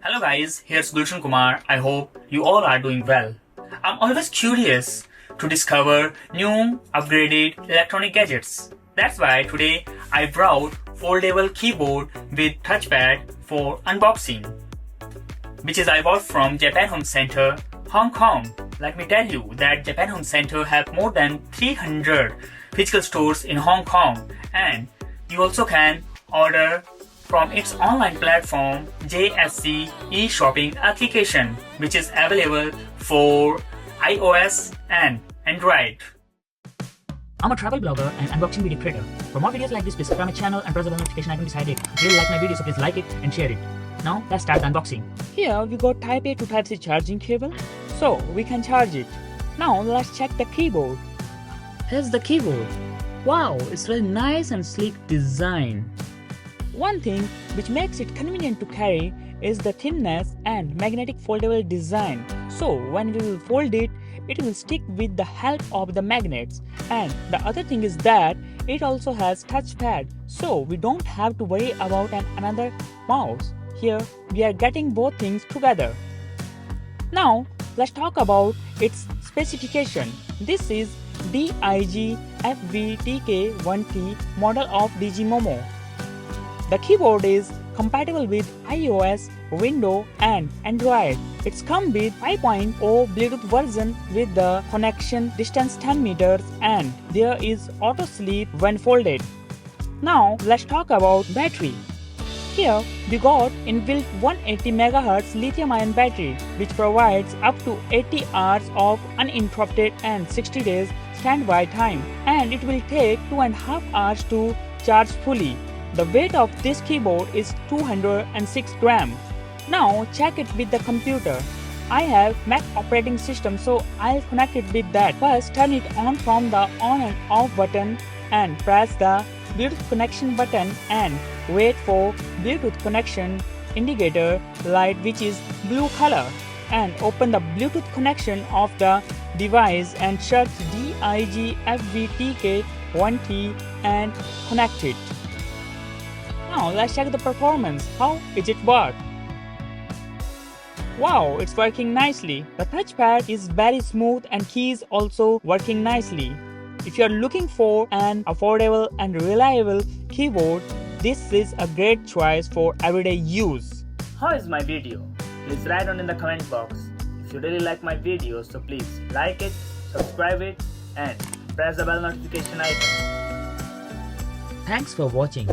Hello guys, here's Gulshan Kumar. I hope you all are doing well. I'm always curious to discover new upgraded electronic gadgets. That's why today I brought foldable keyboard with touchpad for unboxing, which is I bought from Japan Home Center, Hong Kong. Let me tell you that Japan Home Center have more than 300 physical stores in Hong Kong, and you also can order from its online platform JHC e-shopping application, which is available for iOS and Android. I'm a travel blogger and unboxing video creator. For more videos like this, please subscribe my channel and press the bell notification icon beside it. If you really like my video, so please like it and share it. Now let's start the unboxing. Here we got Type A to Type C charging cable, so we can charge it. Now let's check the keyboard. Here's the keyboard. Wow, it's really nice and sleek design. One thing which makes it convenient to carry is the thinness and magnetic foldable design. So when we will fold it, it will stick with the help of the magnets. And the other thing is that it also has touchpad, so we don't have to worry about another mouse. Here we are getting both things together. Now let's talk about its specification. This is Digi FVTK1T model of Digi Momo. The keyboard is compatible with iOS, Windows and Android. It's come with 5.0 Bluetooth version with the connection distance 10 meters, and there is auto sleep when folded. Now let's talk about battery. Here we got inbuilt 180 MHz lithium-ion battery, which provides up to 80 hours of uninterrupted and 60 days standby time, and it will take 2.5 hours to charge fully. The weight of this keyboard is 206 grams. Now check it with the computer. I have Mac operating system, so I'll connect it with that. First turn it on from the on and off button and press the Bluetooth connection button and wait for Bluetooth connection indicator light, which is blue color, and open the Bluetooth connection of the device and search Digi FVTK1T and connect it. Now let's check the performance. How is it work? Wow, it's working nicely. The touchpad is very smooth and keys also working nicely. If you are looking for an affordable and reliable keyboard, this is a great choice for everyday use. How is my video? Please write down in the comment box. If you really like my video, so please like it, subscribe it and press the bell notification icon. Thanks for watching.